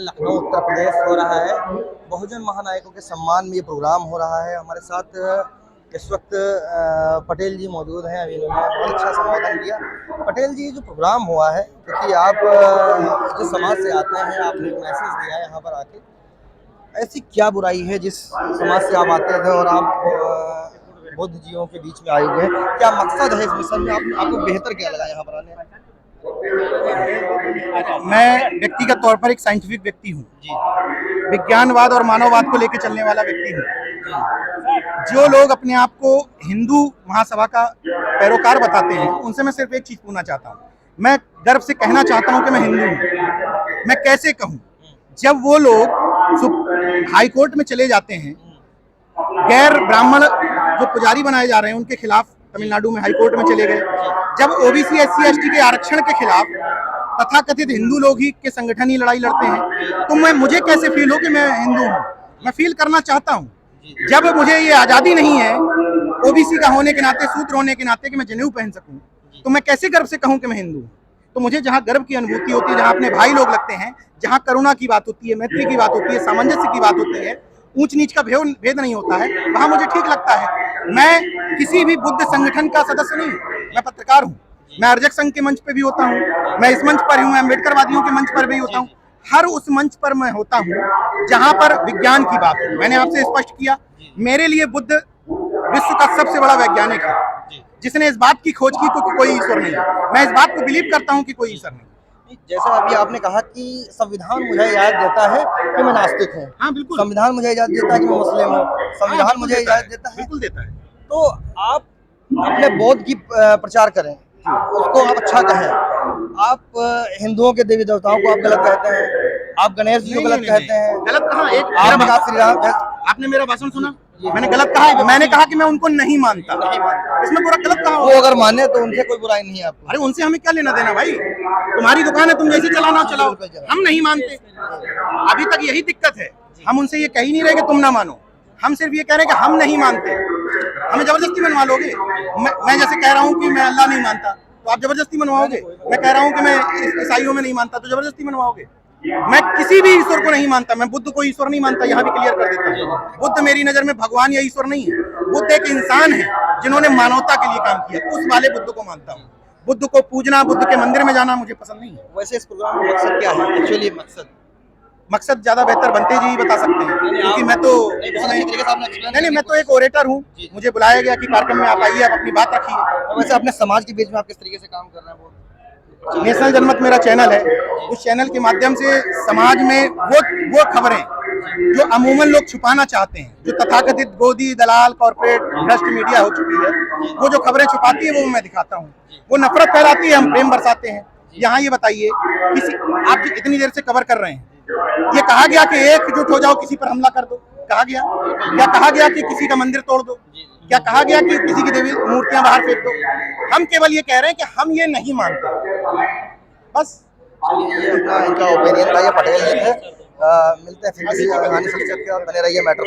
लखनऊ उत्तर प्रदेश हो रहा है। बहुजन महानायकों के सम्मान में ये प्रोग्राम हो रहा है। हमारे साथ इस वक्त पटेल जी मौजूद हैं। अभी इन्होंने बहुत अच्छा संबोधन दिया। पटेल जी, जो प्रोग्राम हुआ है, क्योंकि आप जिस समाज से आते हैं, आपने एक मैसेज दिया है यहाँ पर आके। ऐसी क्या बुराई है जिस समाज से आप आते थे और आप बुद्ध जियों के बीच में आए हुए हैं? क्या मकसद है इस मिशन में? आपको बेहतर क्या लगा यहाँ पर आने? मैं व्यक्तिगत तौर पर एक साइंटिफिक व्यक्ति हूँ जी विज्ञानवाद और मानववाद को लेकर चलने वाला व्यक्ति हूँ। जो लोग अपने आप को हिंदू महासभा का पैरोकार बताते हैं, उनसे मैं सिर्फ एक चीज पूछना चाहता हूँ। मैं गर्व से कहना चाहता हूँ कि मैं हिंदू हूँ। मैं कैसे कहूँ जब वो लोग हाई कोर्ट में चले जाते हैं, गैर ब्राह्मण जो पुजारी बनाए जा रहे हैं उनके खिलाफ तमिलनाडु में हाई कोर्ट में चले गए। जब ओबीसी SC ST के आरक्षण के खिलाफ तथाकथित हिंदू लोग ही के संगठन ही लड़ाई लड़ते हैं, तो मुझे कैसे फील हो कि मैं हिंदू हूँ? मैं फील करना चाहता हूँ। जब मुझे ये आज़ादी नहीं है ओबीसी का होने के नाते, सूत्र होने के नाते, कि मैं जनेऊ पहन सकूँ, तो मैं कैसे गर्व से कहूँ कि मैं हिंदू हूँ? तो मुझे जहाँ गर्व की अनुभूति होती है, जहाँ अपने भाई लोग लगते हैं, जहाँ करुणा की बात होती है, मैत्री की बात होती है, सामंजस्य की बात होती है, ऊंच नीच का भेद नहीं होता है, वहाँ मुझे ठीक लगता है। मैं किसी भी बुद्ध संगठन का सदस्य नहीं हूँ। मैं पत्रकार हूँ। मैं अर्जक संघ के मंच पे भी होता हूँ, मैं इस मंच पर हूँ, अम्बेडकरवादियों के मंच पर भी होता हूँ। हर उस मंच पर मैं होता हूँ जहाँ पर विज्ञान की बात हो। मैंने आपसे स्पष्ट किया, मेरे लिए बुद्ध विश्व का सबसे बड़ा वैज्ञानिक है, जिसने इस बात की खोज की कि कोई ईश्वर नहीं है। मैं इस बात को बिलीव करता हूँ कि कोई ईश्वर नहीं। जैसा अभी आपने कहा कि संविधान मुझे इजाजत देता है कि मैं नास्तिक हूँ। हाँ बिल्कुल। संविधान मुझे इजाजत देता है कि मैं मुस्लिम हूँ। संविधान मुझे इजाजत देता है, बिल्कुल देता है। तो आप अपने बौद्ध की प्रचार करें, उसको आप अच्छा कहें। आप हिंदुओं के देवी देवताओं को आप गलत कहते हैं, आप गणेश जी को गलत कहते हैं। गलत कहाँ? एक आपने कहा श्री राम, आपने मेरा भाषण सुना? मैंने गलत कहा है? मैंने कहा कि मैं उनको नहीं मानता। इसमें पूरा गलत कहा? वो अगर माने तो उनसे कोई बुराई नहीं है आपको। अरे उनसे हमें क्या लेना देना भाई? तुम्हारी दुकान है, तुम जैसे चलाना चलाओ। हम नहीं मानते। अभी तक यही दिक्कत है। हम उनसे ये कह ही नहीं रहे कि तुम ना मानो। हम सिर्फ ये कह रहे हैं कि हम नहीं मानते। हमें जबरदस्ती मनवा लोगे? मैं जैसे कह रहा हूँ कि मैं अल्लाह नहीं मानता, तो आप जबरदस्ती मनवाओगे? मैं कह रहा हूँ कि मैं ईसाइयों में नहीं मानता, तो जबरदस्ती मनवाओगे? मैं किसी भी ईश्वर को नहीं मानता। मैं बुद्ध को ईश्वर नहीं मानता, यहाँ भी क्लियर कर देता हूँ। बुद्ध मेरी नजर में भगवान या ईश्वर नहीं है। बुद्ध एक इंसान है जिन्होंने मानवता के लिए काम किया। उस वाले बुद्ध को मानता हूँ। बुद्ध को पूजना, बुद्ध के मंदिर में जाना मुझे पसंद नहीं है। वैसे इस प्रोग्राम का मकसद क्या है एक्चुअली? मकसद ज्यादा बेहतर बनते जी ही बता सकते हैं, क्योंकि मैं तो नहीं, मैं तो एक ओरेटर हूँ। मुझे बुलाया गया कि कार्यक्रम में आप आइए, आप अपनी बात रखिए। वैसे अपने समाज के बीच में आप किस तरीके से काम कर रहे हैं? वो नेशनल जनमत मेरा चैनल है। उस चैनल के माध्यम से समाज में वो खबरें जो अमूमन लोग छुपाना चाहते हैं, जो तथाकथित गोदी दलाल कॉर्पोरेट भ्रष्ट मीडिया हो चुकी है, वो जो खबरें छुपाती है वो मैं दिखाता हूँ। वो नफरत फैलाती है, हम प्रेम बरसाते हैं। यहाँ ये बताइए, किसी आप इतनी देर से कवर कर रहे हैं, ये कहा गया कि एकजुट हो जाओ, किसी पर हमला कर दो? कहा गया? क्या कहा गया कि किसी का मंदिर तोड़ दो? क्या कहा गया कि किसी की देवी मूर्तियां बाहर फेंक दो? हम केवल ये कह रहे हैं कि हम ये नहीं मानते, बस। चलिए, ये अपना इनका ओपिनियन था, ये पटेल जी थे। मिलते हैं फिर किसी आने शख्सियत के और बने रहिए मैटर।